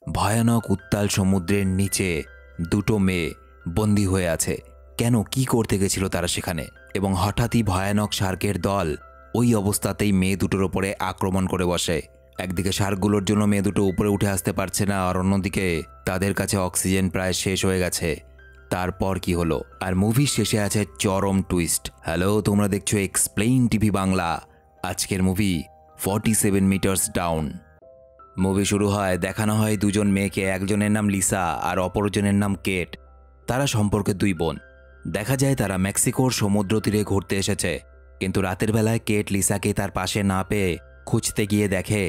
ভয়ানক উত্তাল সমুদ্রের নিচে দুটো মেয়ে বন্দী হয়ে আছে। কেন, কি করতে গেছিল তারা সেখানে? এবং হঠাৎই ভয়ানক শার্কের দল ওই অবস্থাতেই মেয়ে দুটোর ওপরে আক্রমণ করে বসে। একদিকে শার্কগুলোর জন্য মেয়ে দুটো উপরে উঠে আসতে পারছে না, আর অন্যদিকে তাদের কাছে অক্সিজেন প্রায় শেষ হয়ে গেছে। তারপর কি হলো? আর মুভির শেষে আছে চরম টুইস্ট। হ্যালো, তোমরা দেখছো এক্সপ্লেইন টিভি বাংলা। আজকের মুভি 47 মিটার্স ডাউন। মুভি শুরু হয়, দেখানো হয় দুজন মেয়েকে, একজনের নাম লিসা আর অপরজনের নাম কেট। তারা সম্পর্কে দুই বোন। দেখা যায় তারা মেক্সিকোর সমুদ্র তীরে ঘুরতে এসেছে, কিন্তু রাতের বেলায় কেট লিসাকে তার পাশে না পেয়ে খুঁজতে গিয়ে দেখে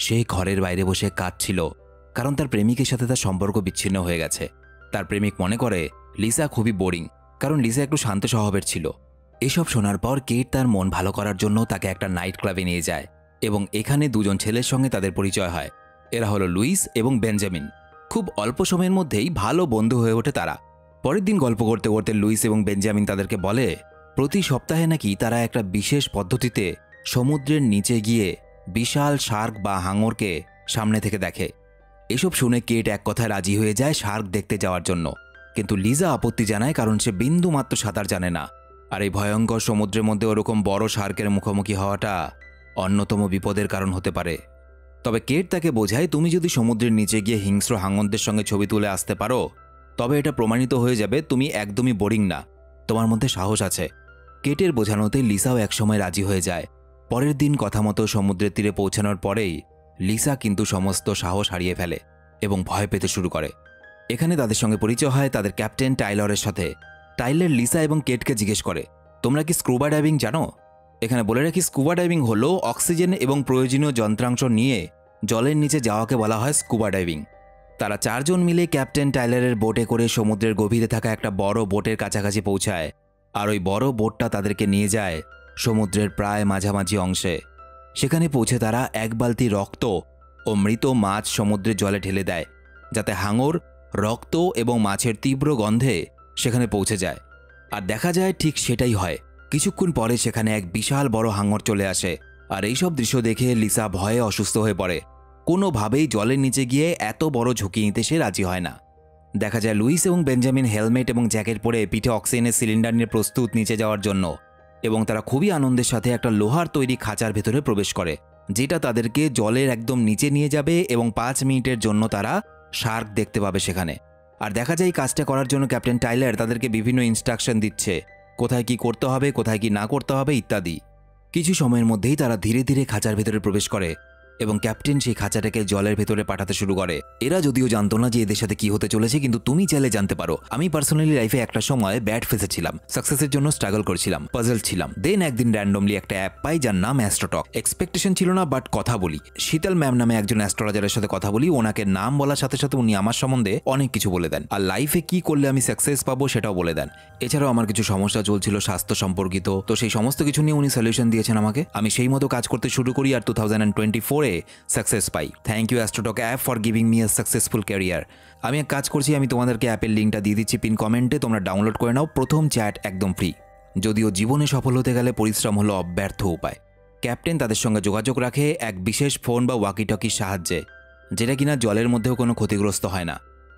সে ঘরের বাইরে বসে কাঁদছিল, কারণ তার প্রেমিকের সাথে তার সম্পর্ক বিচ্ছিন্ন হয়ে গেছে। তার প্রেমিক মনে করে লিসা খুবই বোরিং, কারণ লিসা একটু শান্ত স্বভাবের ছিল। এসব শোনার পর কেট তার মন ভালো করার জন্য তাকে একটা নাইট ক্লাবে নিয়ে যায়, এবং এখানে দুজন ছেলের সঙ্গে তাদের পরিচয় হয়। এরা হলো লুইস এবং বেঞ্জামিন। খুব অল্প সময়ের মধ্যেই ভালো বন্ধু হয়ে ওঠে তারা। পরের দিন গল্প করতে করতে লুইস এবং বেঞ্জামিন তাদেরকে বলে প্রতি সপ্তাহে নাকি তারা একটা বিশেষ পদ্ধতিতে সমুদ্রের নিচে গিয়ে বিশাল শার্ক বা হাঙরকে সামনে থেকে দেখে। এসব শুনে কেট এক কথায় রাজি হয়ে যায় শার্ক দেখতে যাওয়ার জন্য, কিন্তু লিজা আপত্তি জানায়, কারণ সে বিন্দু মাত্র সাঁতার জানে না। আর এই ভয়ঙ্কর সমুদ্রের মধ্যে ওরকম বড় শার্কের মুখোমুখি হওয়াটা অন্যতম বিপদের কারণ হতে পারে। তবে কেট তাকে বোঝায়, তুমি যদি সমুদ্রের নিচে গিয়ে হিংস্র হাঙরদের সঙ্গে ছবি তুলে আসতে পারো, তবে এটা প্রমাণিত হয়ে যাবে তুমি একদমই বোরিং না, তোমার মধ্যে সাহস আছে। কেটের বোঝানোতে লিসাও একসময় রাজি হয়ে যায়। পরের দিন কথা মতো সমুদ্রের তীরে পৌঁছানোর পরেই লিসা কিন্তু সমস্ত সাহস হারিয়ে ফেলে এবং ভয় পেতে শুরু করে। এখানে তাদের সঙ্গে পরিচয় হয় তাদের ক্যাপ্টেন টাইলরের সাথে। টাইলার লিসা এবং কেটকে জিজ্ঞেস করে, তোমরা কি স্কুবা ডাইভিং জানো? এখানে বলে রাখি, স্কুবা ডাইভিং হলো অক্সিজেন এবং প্রয়োজনীয় যন্ত্রাংশ নিয়ে জলের নিচে যাওয়াকে বলা হয় স্কুবা ডাইভিং। তারা চারজন মিলে ক্যাপ্টেন টাইলারের বোটে করে সমুদ্রের গভীরে থাকা একটা বড় বোটের কাছাকাছি পৌঁছায়, আর ওই বড় বোটটা তাদেরকে নিয়ে যায় সমুদ্রের প্রায় মাঝামাঝি অংশে। সেখানে পৌঁছে তারা এক বালতি রক্ত ও মৃত মাছ সমুদ্রের জলে ঢেলে দেয়, যাতে হাঙর রক্ত এবং মাছের তীব্র গন্ধে সেখানে পৌঁছে যায়। আর দেখা যায় ঠিক সেটাই হয়। কিছুক্ষণ পরে সেখানে এক বিশাল বড় হাঙর চলে আসে, আর এইসব দৃশ্য দেখে লিসা ভয়ে অসুস্থ হয়ে পড়ে। কোনোভাবেই জলের নিচে গিয়ে এত বড় ঝুঁকি নিতে সে রাজি হয় না। দেখা যায় লুইস এবং বেঞ্জামিন হেলমেট এবং জ্যাকেট পরে পিঠে অক্সিজেনের সিলিন্ডার নিয়ে প্রস্তুত নিচে যাওয়ার জন্য, এবং তারা খুবই আনন্দের সাথে একটা লোহার তৈরি খাঁচার ভেতরে প্রবেশ করে, যেটা তাদেরকে জলের একদম নিচে নিয়ে যাবে এবং 5 মিনিটের জন্য তারা শার্ক দেখতে পাবে সেখানে। আর দেখা যায় এই কাজটা করার জন্য ক্যাপ্টেন টাইলার তাদেরকে বিভিন্ন ইনস্ট্রাকশন দিচ্ছে, কোথায় কি করতে হবে, কোথায় কি না করতে হবে ইত্যাদি। কিছু সময়ের মধ্যেই তারা ধীরে ধীরে খাঁচার ভেতরে প্রবেশ করে এবং ক্যাপ্টেন সেই খাঁচাটাকে জলের ভেতরে পাঠাতে শুরু করে। এরা যদিও জানতো না যে এদের সাথে কি হতে চলেছে, কিন্তু তুমি চাইলে জানতে পারো। আমি পার্সোনালি লাইফে একটা সময় ব্যাড ফেসেছিলাম, সাকসেসের জন্য স্ট্রাগল করছিলাম, পাজল ছিলাম। দেন একদিন র্যান্ডমলি একটা অ্যাপ পাই যার নাম অ্যাস্ট্রোটক। এক্সপেকটেশন ছিল না, বাট কথা বলি। শীতল ম্যাম নামে একজন অ্যাস্ট্রোলজারের সাথে কথা বলি। ওনাকে নাম বলার সাথে সাথে উনি আমার সম্বন্ধে অনেক কিছু বলে দেন, আর লাইফে কি করলে আমি সাকসেস পাবো সেটাও বলে দেন। এছাড়াও আমার কিছু সমস্যা চলছিল স্বাস্থ্য সম্পর্কিত, তো সেই সমস্ত কিছু নিয়ে উনি সলিউশন দিয়েছেন আমাকে। আমি সেই মতো কাজ করতে শুরু করি আর 2024-এ সাকসেস পাই। Thank you Astrotalk app for giving me a successful career. আমি এক কাজ করছি, আমি তোমাদেরকে অ্যাপের লিঙ্কটা দিয়ে দিচ্ছি পিন কমেন্টে, তোমরা ডাউনলোড করে নাও। প্রথম চ্যাট একদম ফ্রি। যদিও জীবনে সফল হতে গেলে পরিশ্রম হলো অব্যর্থ উপায়। ক্যাপ্টেন তাদের সঙ্গে যোগাযোগ রাখে এক বিশেষ ফোন বা ওয়াকিটকির সাহায্যে, যেটা কিনা জলের মধ্যেও কোনো ক্ষতিগ্রস্ত হয় না।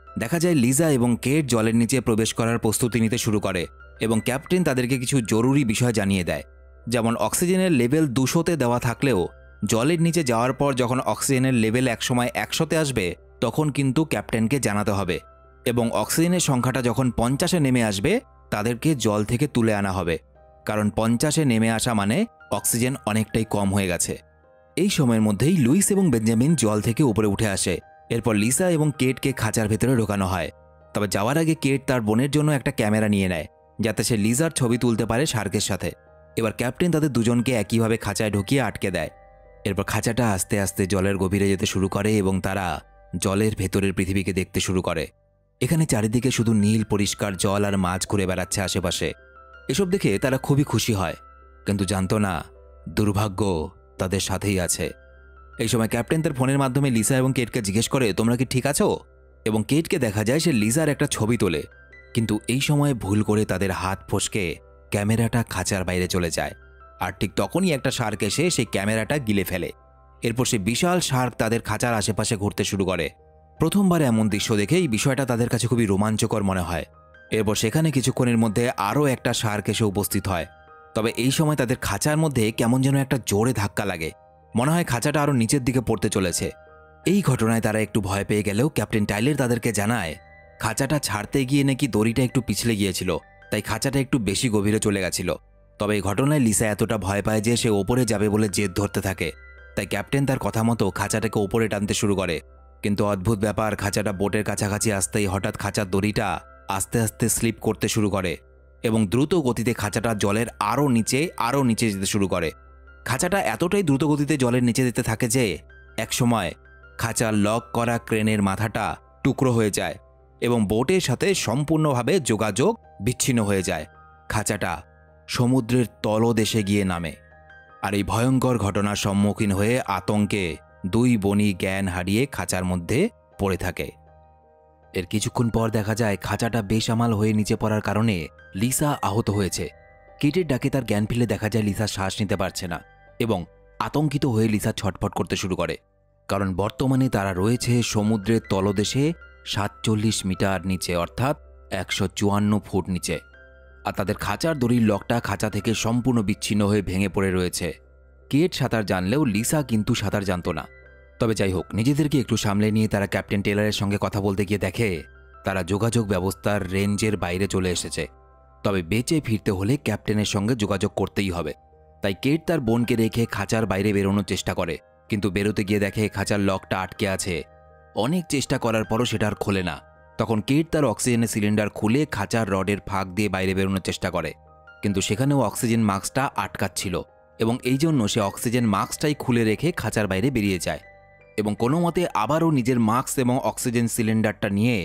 দেখা যায় লিজা এবং কেট জলের নিচে প্রবেশ করার প্রস্তুতি নিতে শুরু করে, এবং ক্যাপ্টেন তাদেরকে কিছু জরুরি বিষয় জানিয়ে দেয়। যেমন অক্সিজেনের লেভেল 200-তে দেওয়া থাকলেও জলের নিচে যাওয়ার পর যখন অক্সিজেনের লেভেল একসময় 100-তে আসবে, তখন কিন্তু ক্যাপ্টেনকে জানাতে হবে, এবং অক্সিজেনের সংখ্যাটা যখন 50-এ নেমে আসবে তাদেরকে জল থেকে তুলে আনা হবে, কারণ 50-এ নেমে আসা মানে অক্সিজেন অনেকটাই কম হয়ে গেছে। এই সময়ের মধ্যেই লুইস এবং বেঞ্জামিন জল থেকে উপরে উঠে আসে। এরপর লিসা এবং কেটকে খাঁচার ভেতরে ঢোকানো হয়। তবে যাওয়ার আগে কেট তার বোনের জন্য একটা ক্যামেরা নিয়ে নেয়, যাতে সে লিজার ছবি তুলতে পারে শার্কের সাথে। এবার ক্যাপ্টেন তাদের দুজনকে একইভাবে খাঁচায় ঢুকিয়ে আটকে দেয়। এরপর খাঁচাটা আস্তে আস্তে জলের গভীরে যেতে শুরু করে এবং তারা জলের ভেতরের পৃথিবীকে দেখতে শুরু করে। এখানে চারিদিকে শুধু নীল পরিষ্কার জল আর মাছ ঘুরে বেড়াচ্ছে আশেপাশে। এসব দেখে তারা খুবই খুশি হয়, কিন্তু জানতো না দুর্ভাগ্য তাদের সাথেই আছে। এই সময় ক্যাপ্টেন তার ফোনের মাধ্যমে লিসা এবং কেটকে জিজ্ঞেস করে, তোমরা কি ঠিক আছো? এবং কেটকে দেখা যায় সে লিজার একটা ছবি তোলে, কিন্তু এই সময় ভুল করে তাদের হাত ফসকে ক্যামেরাটা খাঁচার বাইরে চলে যায়। আর ঠিক তখনই একটা শার্ক এসে সেই ক্যামেরাটা গিলে ফেলে। এরপর সে বিশাল শার্ক তাদের খাঁচার আশেপাশে ঘুরতে শুরু করে। প্রথমবার এমন দৃশ্য দেখে এই বিষয়টা তাদের কাছে খুবই রোমাঞ্চকর মনে হয়। এরপর সেখানে কিছুক্ষণের মধ্যে আরও একটা শার্ক এসে উপস্থিত হয়। তবে এই সময় তাদের খাঁচার মধ্যে কেমন যেন একটা জোরে ধাক্কা লাগে, মনে হয় খাঁচাটা আরও নিচের দিকে পড়তে চলেছে। এই ঘটনায় তারা একটু ভয় পেয়ে গেলেও ক্যাপ্টেন টাইলার তাদেরকে জানায় খাঁচাটা ছাড়তে গিয়ে নাকি দড়িটা একটু পিছলে গিয়েছিল, তাই খাঁচাটা একটু বেশি গভীরে চলে গেছিল। তবে এই ঘটনায় লিসা এতটা ভয় পায় যে সে ওপরে যাবে বলে জেদ ধরতে থাকে। তাই ক্যাপ্টেন তার কথা মতো খাঁচাটাকে ওপরে টানতে শুরু করে। কিন্তু অদ্ভুত ব্যাপার, খাঁচাটা বোটের কাছাকাছি আসতেই হঠাৎ খাঁচার দড়িটা আস্তে আস্তে স্লিপ করতে শুরু করে এবং দ্রুত গতিতে খাঁচাটা জলের আরও নিচে যেতে শুরু করে। খাঁচাটা এতটাই দ্রুত গতিতে জলের নিচে যেতে থাকে যে একসময় খাঁচার লক করা ক্রেনের মাথাটা টুকরো হয়ে যায় এবং বোটের সাথে সম্পূর্ণভাবে যোগাযোগ বিচ্ছিন্ন হয়ে যায়। খাঁচাটা সমুদ্রের তলদেশে গিয়ে নামে। আর এই ভয়ঙ্কর ঘটনার সম্মুখীন হয়ে আতঙ্কে দুই বনি জ্ঞান হারিয়ে খাঁচার মধ্যে পড়ে থাকে। এর কিছুক্ষণ পর দেখা যায় খাঁচাটা বেসামাল হয়ে নিচে পড়ার কারণে লিসা আহত হয়েছে। কেটের ডাকে তার জ্ঞান ফিরলে দেখা যায় লিসা শ্বাস নিতে পারছে না এবং আতঙ্কিত হয়ে লিসা ছটফট করতে শুরু করে, কারণ বর্তমানে তারা রয়েছে সমুদ্রের তলদেশে ৪৭ মিটার নিচে, অর্থাৎ ১৫৪ ফুট নিচে। আর তাদের খাঁচার দড়ির লকটা খাঁচা থেকে সম্পূর্ণ বিচ্ছিন্ন হয়ে ভেঙে পড়ে রয়েছে। কেট সাঁতার জানলেও লিসা কিন্তু সাঁতার জানত না। তবে যাই হোক, নিজেদেরকে একটু সামলে নিয়ে তারা ক্যাপ্টেন টেলরের সঙ্গে কথা বলতে গিয়ে দেখে তারা যোগাযোগ ব্যবস্থার রেঞ্জের বাইরে চলে এসেছে। তবে বেঁচে ফিরতে হলে ক্যাপ্টেনের সঙ্গে যোগাযোগ করতেই হবে। তাই কেট তার বোনকে রেখে খাঁচার বাইরে বেরোনোর চেষ্টা করে, কিন্তু বেরোতে গিয়ে দেখে খাঁচার লকটা আটকে আছে। অনেক চেষ্টা করার পরও সেটা আর খোলে না। তখন কেট তার অক্সিজেনের সিলিন্ডার খুলে খাঁচার রডের ফাঁক দিয়ে বাইরে বেরোনোর চেষ্টা করে, কিন্তু সেখানেও অক্সিজেন মাস্কটা আটকাচ্ছিল এবং এই জন্য সে অক্সিজেন মাস্কটাই খুলে রেখে খাঁচার বাইরে বেরিয়ে যায় এবং কোনো মতে আবারও নিজের মাস্ক এবং অক্সিজেন সিলিন্ডারটা নিয়ে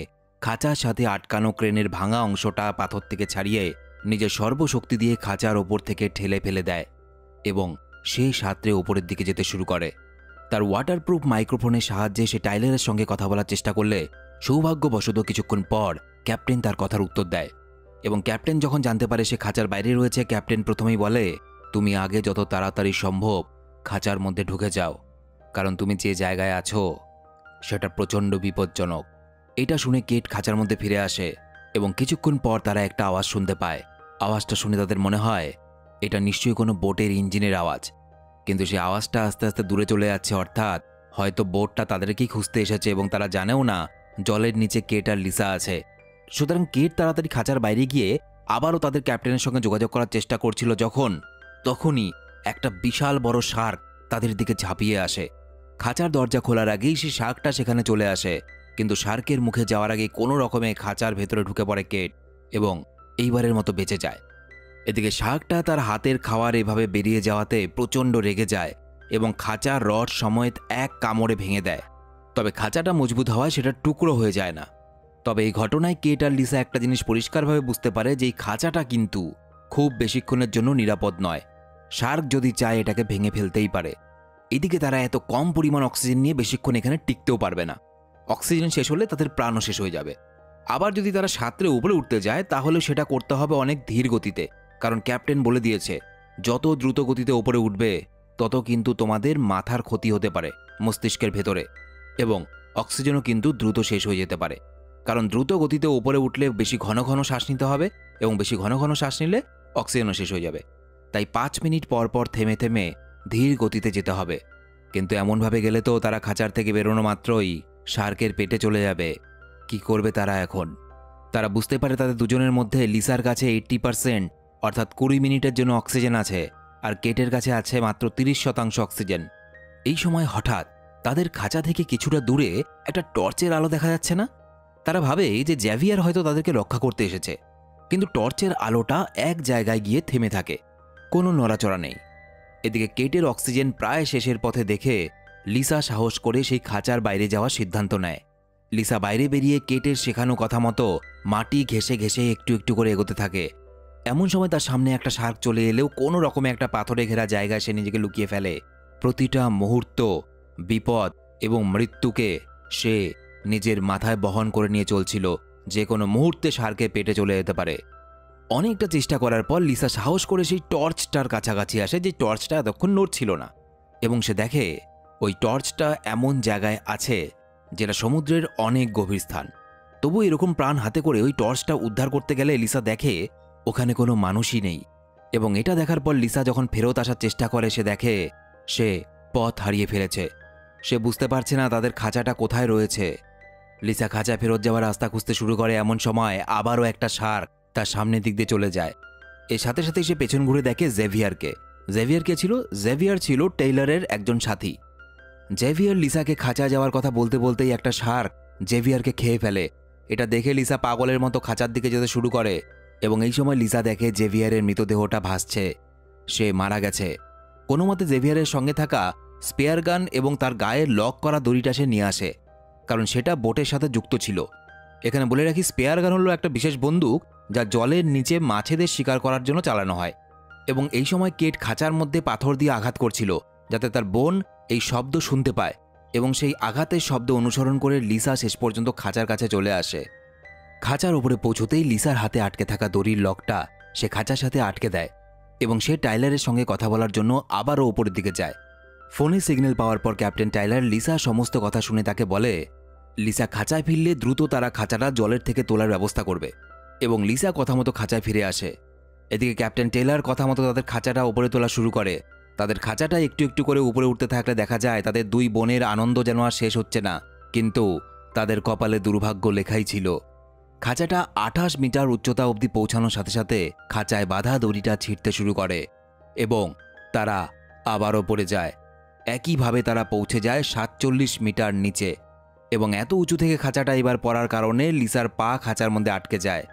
খাঁচার সাথে আটকানো ক্রেনের ভাঙা অংশটা পাথর থেকে ছাড়িয়ে নিজের সর্বশক্তি দিয়ে খাঁচার ওপর থেকে ঠেলে ফেলে দেয় এবং সে সাঁতরে ওপরের দিকে যেতে শুরু করে। তার ওয়াটারপ্রুফ মাইক্রোফোনের সাহায্যে সে টাইলারের সঙ্গে কথা বলার চেষ্টা করলে সৌভাগ্যবশত কিছুক্ষণ পর ক্যাপ্টেন তার কথার উত্তর দেয় এবং ক্যাপ্টেন যখন জানতে পারে সে খাঁচার বাইরে রয়েছে, ক্যাপ্টেন প্রথমেই বলে, তুমি আগে যত তাড়াতাড়ি সম্ভব খাঁচার মধ্যে ঢুকে যাও, কারণ তুমি যে জায়গায় আছো সেটা প্রচণ্ড বিপজ্জনক। এটা শুনে কেট খাঁচার মধ্যে ফিরে আসে এবং কিছুক্ষণ পর তারা একটা আওয়াজ শুনতে পায়। আওয়াজটা শুনে তাদের মনে হয় এটা নিশ্চয়ই কোনো বোটের ইঞ্জিনের আওয়াজ, কিন্তু সেই আওয়াজটা আস্তে আস্তে দূরে চলে যাচ্ছে, অর্থাৎ হয়তো বোটটা তাদেরকেই খুঁজতে এসেছে এবং তারা জানেও না জলের নিচে কেট আর লিসা আছে। সুতরাং কেট তাড়াতাড়ি খাঁচার বাইরে গিয়ে আবারও তাদের ক্যাপ্টেনের সঙ্গে যোগাযোগ করার চেষ্টা করছিল, তখনই একটা বিশাল বড় শার্ক তাদের দিকে ঝাঁপিয়ে আসে। খাঁচার দরজা খোলার আগেই সেই শার্কটা সেখানে চলে আসে, কিন্তু শার্কের মুখে যাওয়ার আগে কোনো রকমে খাঁচার ভেতরে ঢুকে পড়ে কেট এবং এইবারের মতো বেঁচে যায়। এদিকে শার্কটা তার হাতের খাওয়ার এভাবে বেরিয়ে যাওয়াতে প্রচণ্ড রেগে যায় এবং খাঁচার রড সমেত এক কামড়ে ভেঙে দেয়। তবে খাঁচাটা মজবুত হওয়ায় সেটা টুকরো হয়ে যায় না। তবে এই ঘটনায় কেট আর লিসা একটা জিনিস পরিষ্কারভাবে বুঝতে পারে যে এই খাঁচাটা কিন্তু খুব বেশিক্ষণের জন্য নিরাপদ নয়। শার্ক যদি চায় এটাকে ভেঙে ফেলতেই পারে। এদিকে তারা এত কম পরিমাণ অক্সিজেন নিয়ে বেশিক্ষণ এখানে টিকতেও পারবে না। অক্সিজেন শেষ হলে তাদের প্রাণও শেষ হয়ে যাবে। আবার যদি তারা সাঁতরে উপরে উঠতে যায় তাহলে সেটা করতে হবে অনেক ধীর গতিতে, কারণ ক্যাপ্টেন বলে দিয়েছে যত দ্রুত গতিতে উপরে উঠবে তত কিন্তু তোমাদের মাথার ক্ষতি হতে পারে মস্তিষ্কের ভেতরে, এবং অক্সিজেনও কিন্তু দ্রুত শেষ হয়ে যেতে পারে। কারণ দ্রুত গতিতে উপরে উঠলে বেশি ঘন ঘন শ্বাস নিতে হবে এবং বেশি ঘন ঘন শ্বাস নিলে অক্সিজেনও শেষ হয়ে যাবে। তাই 5 মিনিট পর পর থেমে থেমে ধীর গতিতে যেতে হবে। কিন্তু এমনভাবে গেলে তো তারা খাঁচার থেকে বেরোনো মাত্রই শার্কের পেটে চলে যাবে। কি করবে তারা এখন? তারা বুঝতে পারে তাদের দুজনের মধ্যে লিসার কাছে 80% অর্থাৎ 20 মিনিটের জন্য অক্সিজেন আছে আর কেটের কাছে আছে মাত্র 30% অক্সিজেন। এই সময় হঠাৎ তাদের খাঁচা থেকে কিছুটা দূরে একটা টর্চের আলো দেখা যাচ্ছে না? তারা ভাবে যে জ্যাভিয়ার হয়তো তাদেরকে রক্ষা করতে এসেছে, কিন্তু টর্চের আলোটা এক জায়গায় গিয়ে থেমে থাকে, কোনো নড়াচড়া নেই। এদিকে কেটের অক্সিজেন প্রায় শেষের পথে দেখে লিসা সাহস করে সেই খাঁচার বাইরে যাওয়ার সিদ্ধান্ত নেয়। লিসা বাইরে বেরিয়ে কেটের শেখানো কথা মতো মাটি ঘেঁষে ঘেঁষে একটু একটু করে এগোতে থাকে। এমন সময় তার সামনে একটা শার্ক চলে এলেও কোনো রকমে একটা পাথরে ঘেরা জায়গায় সে নিজেকে লুকিয়ে ফেলে। প্রতিটা মুহূর্ত বিপদ এবং মৃত্যুকে সে নিজের মাথায় বহন করে নিয়ে চলছিল, যে কোনো মুহূর্তে শার্কে পেটে চলে যেতে পারে। অনেকটা চেষ্টা করার পর লিসা সাহস করে সেই টর্চটার কাছাকাছি আসে, যে টর্চটা এতক্ষণ নড়ছিল না, এবং সে দেখে ওই টর্চটা এমন জায়গায় আছে যেটা সমুদ্রের অনেক গভীর স্থান। তবু এরকম প্রাণ হাতে করে ওই টর্চটা উদ্ধার করতে গেলে লিসা দেখে ওখানে কোনো মানুষই নেই। এবং এটা দেখার পর লিসা যখন ফেরত আসার চেষ্টা করে সে দেখে সে পথ হারিয়ে ফেলেছে। সে বুঝতে পারছে না তাদের খাঁচাটা কোথায় রয়েছে। লিসা খাঁচায় ফেরত যাওয়ার রাস্তা খুঁজতে শুরু করে। এমন সময় আবারও একটা শার্ক তার সামনের দিক দিয়ে চলে যায়। এর সাথে সাথেই সে পেছন ঘুরে দেখে জেভিয়ারকে। জেভিয়ার কে ছিল? জেভিয়ার ছিল টেইলরের একজন সাথী। জেভিয়ার লিসাকে খাঁচায় যাওয়ার কথা বলতে বলতেই একটা শার্ক জেভিয়ারকে খেয়ে ফেলে। এটা দেখে লিসা পাগলের মতো খাঁচার দিকে যেতে শুরু করে এবং এই সময় লিসা দেখে জেভিয়ারের মৃতদেহটা ভাসছে। সে মারা গেছে। কোনো মতে জেভিয়ারের সঙ্গে থাকা স্পেয়ার গান এবং তার গায়ে লক করা দড়িটা সে নিয়ে আসে, কারণ সেটা বোটের সাথে যুক্ত ছিল। এখানে বলে রাখি, স্পেয়ার গান হলো একটা বিশেষ বন্দুক যা জলের নিচে মাছেদের শিকার করার জন্য চালানো হয়। এবং এই সময় কেট খাঁচার মধ্যে পাথর দিয়ে আঘাত করছিল যাতে তার বোন এই শব্দ শুনতে পায় এবং সেই আঘাতের শব্দ অনুসরণ করে লিসা শেষ পর্যন্ত খাঁচার কাছে চলে আসে। খাঁচার ওপরে পৌঁছতেই লিসার হাতে আটকে থাকা দড়ির লকটা সে খাঁচার সাথে আটকে দেয় এবং সে টাইলারের সঙ্গে কথা বলার জন্য আবারও ওপরের দিকে যায়। ফোনে সিগন্যাল পাওয়ার পর ক্যাপ্টেন টাইলার লিসা সমস্ত কথা শুনে তাকে বলে লিসা খাঁচায় ফিরলে দ্রুত তারা খাঁচাটা জলের থেকে তোলার ব্যবস্থা করবে এবং লিসা কথা মতো খাঁচায় ফিরে আসে। এদিকে ক্যাপ্টেন টেইলার কথা মতো তাদের খাঁচাটা উপরে তোলা শুরু করে। তাদের খাঁচাটা একটু একটু করে উপরে উঠতে থাকলে দেখা যায় তাদের দুই বোনের আনন্দ যেন আর শেষ হচ্ছে না, কিন্তু তাদের কপালে দুর্ভাগ্য লেখাই ছিল। খাঁচাটা 28 মিটার উচ্চতা অবধি পৌঁছানোর সাথে সাথে খাঁচায় বাঁধা দড়িটা ছিঁড়তে শুরু করে এবং তারা আবারও পড়ে যায়। একইভাবে তারা পৌঁছে যায় 47 মিটার নিচে এবং এত উঁচু থেকে খাঁচাটা এবার পড়ার কারণে লিসার পা খাঁচার মধ্যে আটকে যায়।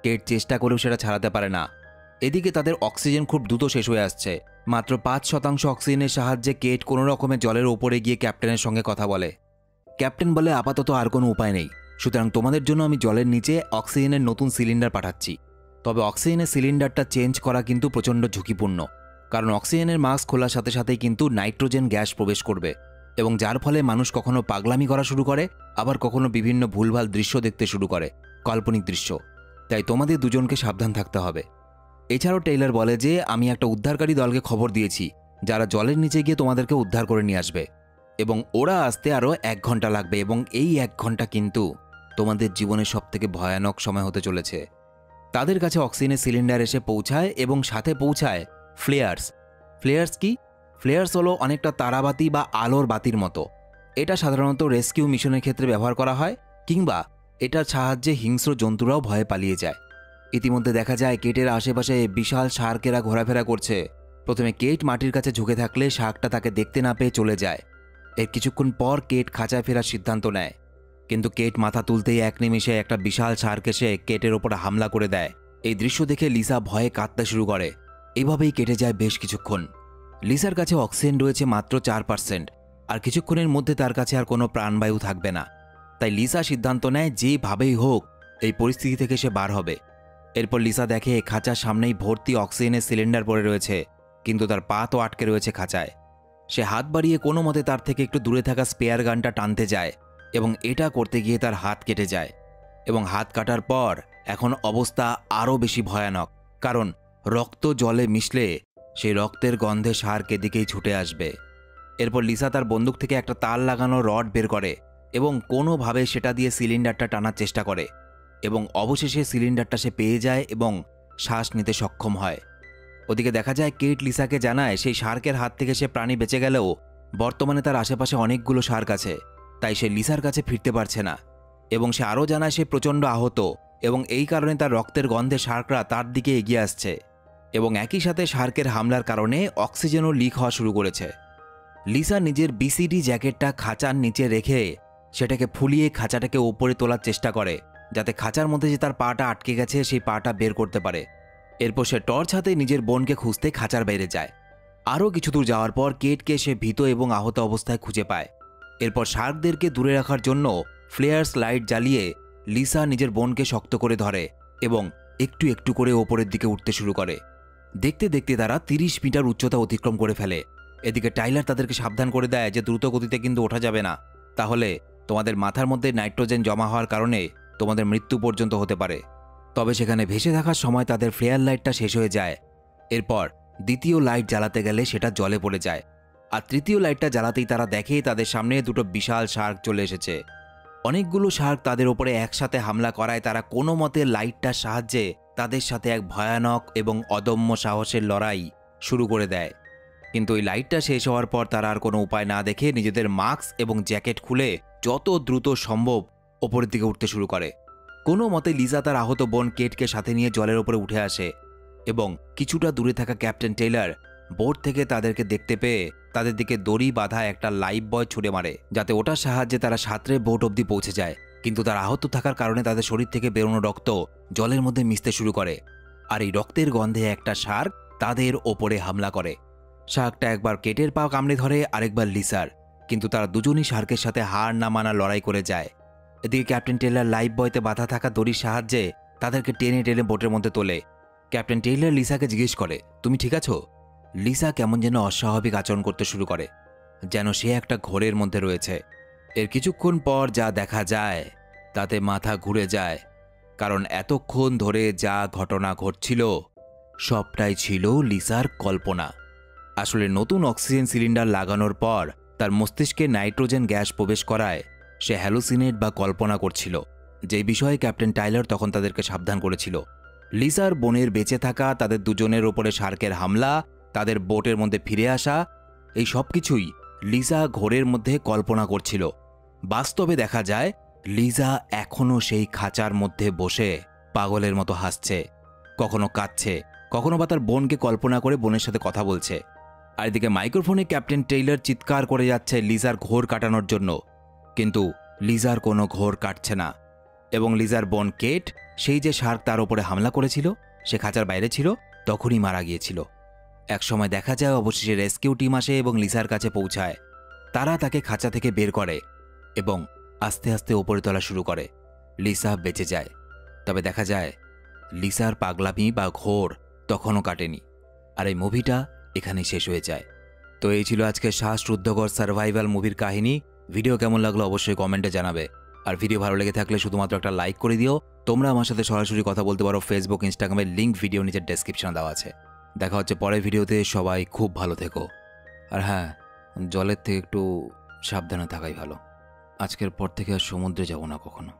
কেট চেষ্টা করেও সেটা ছাড়াতে পারে না। এদিকে তাদের অক্সিজেন খুব দ্রুত শেষ হয়ে আসছে। মাত্র 5% অক্সিজেনের সাহায্যে কেট কোনো রকমে জলের ওপরে গিয়ে ক্যাপ্টেনের সঙ্গে কথা বলে। ক্যাপ্টেন বলে আপাতত আর কোনো উপায় নেই, সুতরাং তোমাদের জন্য আমি জলের নিচে অক্সিজেনের নতুন সিলিন্ডার পাঠাচ্ছি। তবে অক্সিজেনের সিলিন্ডারটা চেঞ্জ করা কিন্তু প্রচণ্ড ঝুঁকিপূর্ণ, কারণ অক্সিজেনের মাস্ক খোলার সাথে সাথেই কিন্তু নাইট্রোজেন গ্যাস প্রবেশ করবে এবং যার ফলে মানুষ কখনো পাগলামি করা শুরু করে, আবার কখনো বিভিন্ন ভুলভাল দৃশ্য দেখতে শুরু করে, কাল্পনিক দৃশ্য। তাই তোমাদের দুজনকে সাবধান থাকতে হবে। এছাড়াও টেইলার বলে যে আমি একটা উদ্ধারকারী দলকে খবর দিয়েছি যারা জলের নিচে গিয়ে তোমাদেরকে উদ্ধার করে নিয়ে আসবে এবং ওরা আসতে আরও 1 ঘন্টা লাগবে এবং এই 1 ঘন্টা কিন্তু তোমাদের জীবনের সবথেকে ভয়ানক সময় হতে চলেছে। তাদের কাছে অক্সিজেনের সিলিন্ডার এসে পৌঁছায় এবং সাথে পৌঁছায় ফ্লেয়ার্স। ফ্লেয়ার্স কি? ফ্লেয়ার্স হলো অনেকটা তারাবাতি বা আলোর বাতির মতো। এটা সাধারণত রেস্কিউ মিশনের ক্ষেত্রে ব্যবহার করা হয় কিংবা এটার সাহায্যে হিংস্র জন্তুরাও ভয়ে পালিয়ে যায়। ইতিমধ্যে দেখা যায় কেটের আশেপাশে বিশাল শার্কেরা ঘোরাফেরা করছে। প্রথমে কেট মাটির কাছে ঝুঁকে থাকলে শার্কটা তাকে দেখতে না পেয়ে চলে যায়। এর কিছুক্ষণ পর কেট খাঁচায় ফেরার সিদ্ধান্ত নেয়, কিন্তু কেট মাথা তুলতেই এক নিমিষে একটা বিশাল শার্ক এসে কেটের ওপর হামলা করে দেয়। এই দৃশ্য দেখে লিসা ভয়ে কাঁদতে শুরু করে। এভাবেই কেটে যায় বেশ কিছুক্ষণ। লিসার কাছে অক্সিজেন রয়েছে মাত্র 4%, আর কিছুক্ষণের মধ্যে তার কাছে আর কোনো প্রাণবায়ু থাকবে না। তাই লিসা সিদ্ধান্ত নেয় যেভাবেই হোক এই পরিস্থিতি থেকে সে বার হবে। এরপর লিসা দেখে খাঁচার সামনেই ভর্তি অক্সিজেনের সিলিন্ডার পড়ে রয়েছে, কিন্তু তার পা তো আটকে রয়েছে খাঁচায়। সে হাত বাড়িয়ে কোনো মতে তার থেকে একটু দূরে থাকা স্পেয়ার গানটা টানতে যায় এবং এটা করতে গিয়ে তার হাত কেটে যায়। এবং হাত কাটার পর এখন অবস্থা আরও বেশি ভয়ানক, কারণ রক্ত জলে মিশলে সেই রক্তের গন্ধে শার্ক এদিকেই ছুটে আসবে। এরপর লিসা তার বন্দুক থেকে একটা তার লাগানো রড বের করে এবং কোনোভাবে সেটা দিয়ে সিলিন্ডারটা টানার চেষ্টা করে এবং অবশেষে সিলিন্ডারটা সে পেয়ে যায় এবং শ্বাস নিতে সক্ষম হয়। ওদিকে দেখা যায় কেট লিসাকে জানায় সেই শার্কের হাত থেকে সে প্রাণী বেঁচে গেলেও বর্তমানে তার আশেপাশে অনেকগুলো শার্ক আছে, তাই সে লিসার কাছে ফিরতে পারছে না। এবং সে আরও জানায় সে প্রচণ্ড আহত এবং এই কারণে তার রক্তের গন্ধে শার্করা তার দিকে এগিয়ে আসছে এবং একই সাথে শার্কের হামলার কারণে অক্সিজেনও লিক হওয়া শুরু করেছে। লিসা নিজের বিসিডি জ্যাকেটটা খাঁচার নিচে রেখে সেটাকে ফুলিয়ে খাঁচাটাকে ওপরে তোলার চেষ্টা করে, যাতে খাঁচার মধ্যে যে তার পাটা আটকে গেছে সেই পাটা বের করতে পারে। এরপর সে টর্চ হাতে নিজের বোনকে খুঁজতে খাঁচার বাইরে যায়। আরও কিছু দূর যাওয়ার পর কেটকে সে ভীত এবং আহত অবস্থায় খুঁজে পায়। এরপর শার্কদেরকে দূরে রাখার জন্য ফ্লেয়ার্স লাইট জ্বালিয়ে লিসা নিজের বোনকে শক্ত করে ধরে এবং একটু একটু করে ওপরের দিকে উঠতে শুরু করে। দেখতে দেখতে তারা 30 মিটার উচ্চতা অতিক্রম করে ফেলে। এদিকে টাইলার তাদেরকে সাবধান করে দেয় যে দ্রুত গতিতে কিন্তু ওঠা যাবে না, তাহলে তোমাদের মাথার মধ্যে নাইট্রোজেন জমা হওয়ার কারণে তোমাদের মৃত্যু পর্যন্ত হতে পারে। তবে সেখানে ভেসে থাকার সময় তাদের ফ্লেয়ার লাইটটা শেষ হয়ে যায়। এরপর দ্বিতীয় লাইট জ্বালাতে গেলে সেটা জলে পড়ে যায়, আর তৃতীয় লাইটটা জ্বালাতেই তারা দেখে তাদের সামনে দুটো বিশাল শার্ক চলে এসেছে। অনেকগুলো শার্ক তাদের ওপরে একসাথে হামলা করায় তারা কোনো মতে লাইটটার সাহায্যে তাদের সাথে এক ভয়ানক এবং অদম্য সাহসের লড়াই শুরু করে দেয়। কিন্তু ওই লাইটটা শেষ হওয়ার পর তারা আর কোনো উপায় না দেখে নিজেদের মাস্ক এবং জ্যাকেট খুলে যত দ্রুত সম্ভব ওপরের দিকে উঠতে শুরু করে। কোনো মতে লিজা তার আহত বোন কেটকে সাথে নিয়ে জলের ওপরে উঠে আসে এবং কিছুটা দূরে থাকা ক্যাপ্টেন টেইলর বোট থেকে তাদেরকে দেখতে পেয়ে তাদের দিকে দড়ি বাঁধা একটা লাইফ বয় ছুড়ে মারে, যাতে ওটার সাহায্যে তারা সাঁতরে বোট অবধি পৌঁছে যায়। কিন্তু তারা আহত থাকার কারণে তাদের শরীর থেকে বেরোনো রক্ত জলের মধ্যে মিশতে শুরু করে, আর এই রক্তের গন্ধে একটা শার্ক তাদের ওপরে হামলা করে। শার্কটা একবার কেটের পা কামড়ে ধরে, আরেকবার লিসার, কিন্তু তারা দুজনই শার্কের সাথে হার না মানা লড়াই করে যায়। এদিকে ক্যাপ্টেন টেইলর লাইফ বয়তে বাঁধা থাকা দড়ির সাহায্যে তাদেরকে টেনে টেনে বোটের মধ্যে তোলে। ক্যাপ্টেন টেইলর লিসাকে জিজ্ঞেস করে, তুমি ঠিক আছো? লিসা কেমন যেন অস্বাভাবিক আচরণ করতে শুরু করে, যেন সে একটা ঘোরের মধ্যে রয়েছে। এর কিছুক্ষণ পর যা দেখা যায় তাতে মাথা ঘুরে যায়, কারণ এতক্ষণ ধরে যা ঘটনা ঘটছিল সবটাই ছিল লিসার কল্পনা। আসলে নতুন অক্সিজেন সিলিন্ডার লাগানোর পর তার মস্তিষ্কে নাইট্রোজেন গ্যাস প্রবেশ করায় সে হ্যালুসিনেট বা কল্পনা করছিল, যে বিষয়ে ক্যাপ্টেন টাইলার তখন তাদেরকে সাবধান করেছিল। লিসার বোনের বেঁচে থাকা, তাদের দুজনের ওপরে শার্কের হামলা, তাদের বোটের মধ্যে ফিরে আসা, এই সব কিছুই লিসা ঘোরের মধ্যে কল্পনা করছিল। বাস্তবে দেখা যায় লিসা এখনও সেই খাঁচার মধ্যে বসে পাগলের মতো হাসছে, কখনো কাঁদছে, কখনো বা তার বোনকে কল্পনা করে বোনের সাথে কথা বলছে। আর এদিকে মাইক্রোফোনে ক্যাপ্টেন টেইলর চিৎকার করে যাচ্ছে লিজার ঘোর কাটানোর জন্য, কিন্তু লিজার কোনো ঘোর কাটছে না। এবং লিজার বোন কেট, সেই যে শার্ক তার ওপরে হামলা করেছিল, সে খাঁচার বাইরে ছিল, তখনই মারা গিয়েছিল। একসময় দেখা যায় অবশেষে রেস্কিউ টিম আসে এবং লিসার কাছে পৌঁছায়। তারা তাকে খাঁচা থেকে বের করে এবং আস্তে আস্তে ওপরে তোলা শুরু করে। লিসা বেঁচে যায়, তবে দেখা যায় লিসার পাগলামি বা ঘোর তখনও কাটেনি। আর এই মুভিটা এখানেই শেষ হয়ে যায়। তো এই ছিল আজকে শ্বাসরুদ্ধকর সার্ভাইভাল মুভির কাহিনী। ভিডিও কেমন লাগলো অবশ্যই কমেন্টে জানাবে। আর ভিডিও ভালো লেগে থাকলে শুধুমাত্র একটা লাইক করে দিও। তোমরা আমার সাথে সরাসরি কথা বলতে পারো ফেসবুক, ইনস্টাগ্রামের লিঙ্ক ভিডিও নিচের ডেসক্রিপশনে দেওয়া আছে। দেখা হচ্ছে পরের ভিডিওতে। সবাই খুব ভালো থেকো। আর হ্যাঁ, জলের থেকে একটু সাবধানে থাকাই ভালো। আজকের পর থেকে আর সমুদ্রে যাব না কখনো।